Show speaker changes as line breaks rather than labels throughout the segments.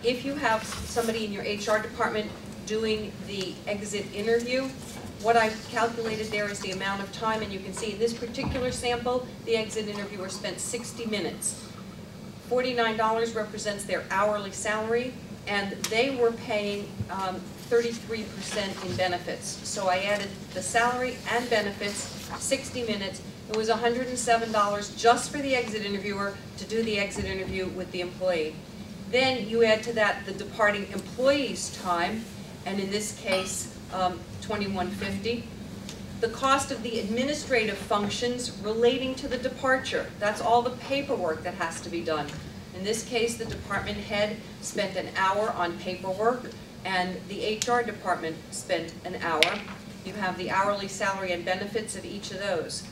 if you have somebody in your HR department doing the exit interview, what I've calculated there is the amount of time, and you can see in this particular sample, the exit interviewer spent 60 minutes. $49 represents their hourly salary, and they were paying 33% in benefits. So I added the salary and benefits, 60 minutes. It was $107 just for the exit interviewer to do the exit interview with the employee. Then you add to that the departing employee's time, and in this case, $21.50. The cost of the administrative functions relating to the departure. That's all the paperwork that has to be done. In this case, the department head spent an hour on paperwork, and the HR department spent an hour. You have the hourly salary and benefits of each of those.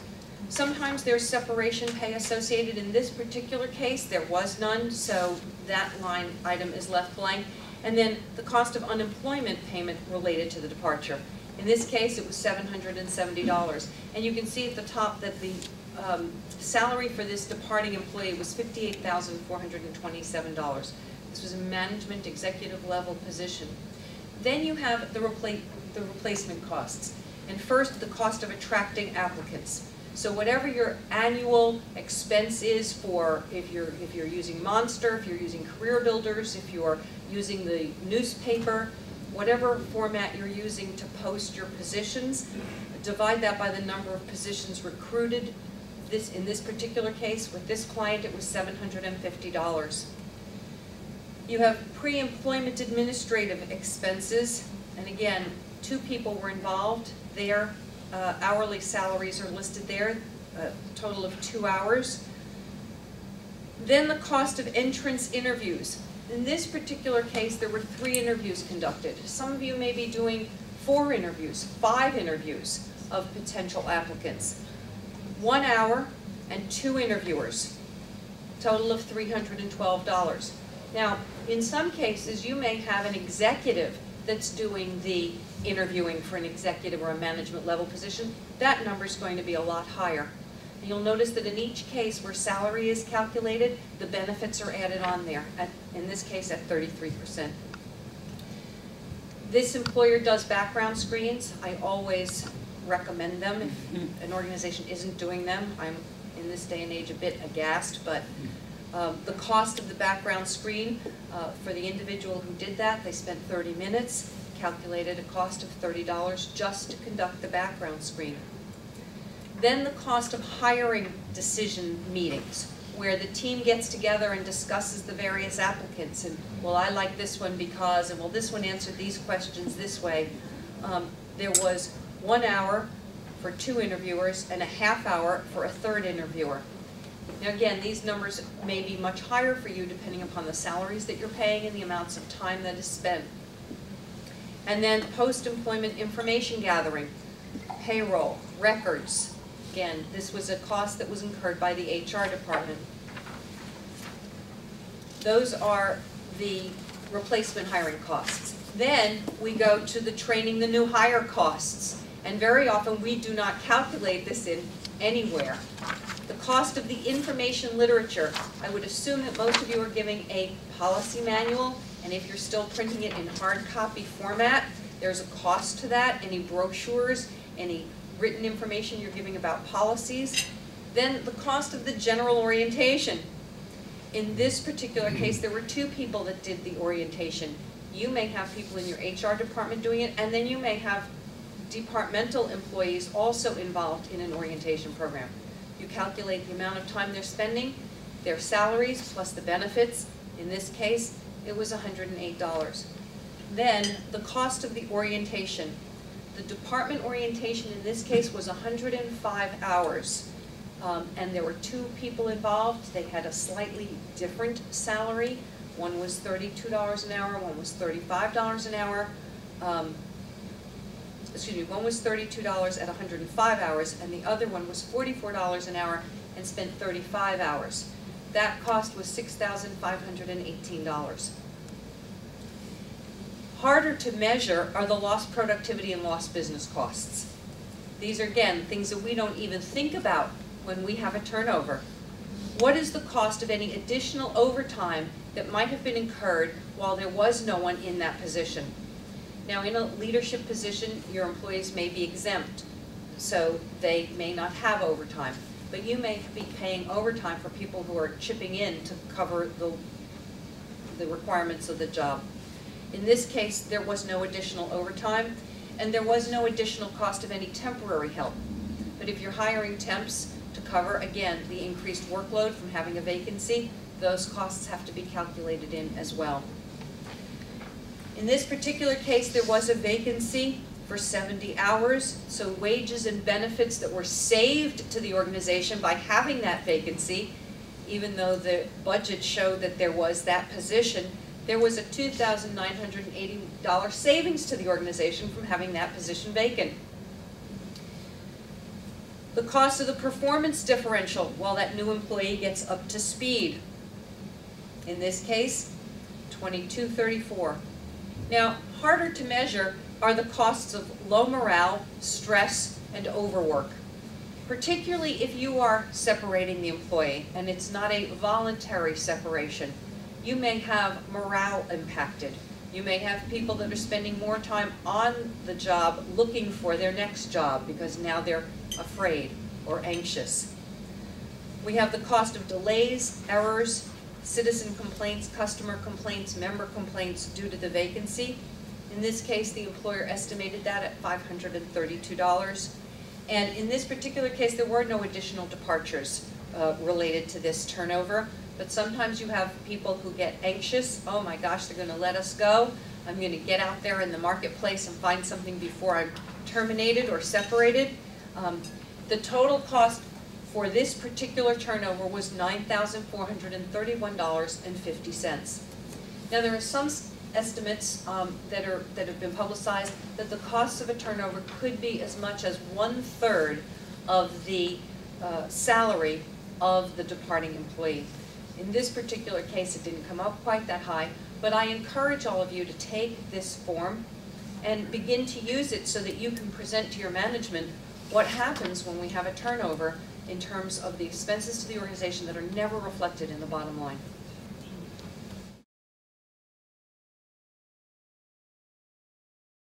Sometimes there's separation pay associated. In this particular case, there was none, so that line item is left blank. And then the cost of unemployment payment related to the departure. In this case, it was $770. And you can see at the top that the salary for this departing employee was $58,427. This was a management executive level position. Then you have the replacement costs. And first, the cost of attracting applicants. So whatever your annual expense is for, if you're using Monster, if you're using Career Builders, if you're using the newspaper, whatever format you're using to post your positions, divide that by the number of positions recruited. In this particular case, with this client, it was $750. You have pre-employment administrative expenses, and again, 2 people were involved. Their hourly salaries are listed there, a total of 2 hours. Then the cost of entrance interviews. In this particular case, there were 3 interviews conducted. Some of you may be doing 4 interviews, 5 interviews of potential applicants. 1 hour and 2 interviewers, total of $312. Now, in some cases, you may have an executive that's doing the interviewing for an executive or a management level position. That number is going to be a lot higher. And you'll notice that in each case where salary is calculated, the benefits are added on there, in this case at 33%. This employer does background screens. I always recommend them if an organization isn't doing them. I'm, in this day and age, a bit aghast, but the cost of the background screen for the individual who did that, they spent 30 minutes, calculated a cost of $30 just to conduct the background screen. Then the cost of hiring decision meetings, where the team gets together and discusses the various applicants, and, well, I like this one because, and well, this one answered these questions this way. There was 1 hour for 2 interviewers and a half hour for a 3rd interviewer. Now again, these numbers may be much higher for you depending upon the salaries that you're paying and the amounts of time that is spent. And then post-employment information gathering, payroll, records. Again, this was a cost that was incurred by the HR department. Those are the replacement hiring costs. Then we go to the training the new hire costs. And very often we do not calculate this in anywhere. The cost of the information literature. I would assume that most of you are giving a policy manual, and if you're still printing it in hard copy format, there's a cost to that. Any brochures, any written information you're giving about policies. Then the cost of the general orientation. In this particular case, there were 2 people that did the orientation. You may have people in your HR department doing it, and then you may have departmental employees also involved in an orientation program. You calculate the amount of time they're spending, their salaries plus the benefits. In this case, it was $108. Then the cost of the orientation. The department orientation in this case was 105 hours. And there were 2 people involved. They had a slightly different salary. One was $32 an hour, one was $35 an hour. One was $32 at 105 hours, and the other one was $44 an hour and spent 35 hours. That cost was $6,518. Harder to measure are the lost productivity and lost business costs. These are, again, things that we don't even think about when we have a turnover. What is the cost of any additional overtime that might have been incurred while there was no one in that position. Now, in a leadership position, your employees may be exempt, so they may not have overtime, but you may be paying overtime for people who are chipping in to cover the requirements of the job. In this case, there was no additional overtime, and there was no additional cost of any temporary help. But if you're hiring temps to cover, again, the increased workload from having a vacancy, those costs have to be calculated in as well. In this particular case, there was a vacancy for 70 hours, so wages and benefits that were saved to the organization by having that vacancy, even though the budget showed that there was that position, there was a $2,980 savings to the organization from having that position vacant. The cost of the performance differential while that new employee gets up to speed. In this case, $22.34. Now, harder to measure are the costs of low morale, stress, and overwork. Particularly if you are separating the employee and it's not a voluntary separation. You may have morale impacted. You may have people that are spending more time on the job looking for their next job because now they're afraid or anxious. We have the cost of delays, errors, citizen complaints, customer complaints, member complaints due to the vacancy. In this case, the employer estimated that at $532. And in this particular case, there were no additional departures related to this turnover. But sometimes you have people who get anxious. Oh my gosh, they're going to let us go. I'm going to get out there in the marketplace and find something before I'm terminated or separated. The total cost for this particular turnover was $9,431.50. Now, there are some estimates that have been publicized that the cost of a turnover could be as much as 1/3 of the salary of the departing employee. In this particular case, it didn't come up quite that high, but I encourage all of you to take this form and begin to use it so that you can present to your management what happens when we have a turnover in terms of the expenses to the organization that are never reflected in the bottom line.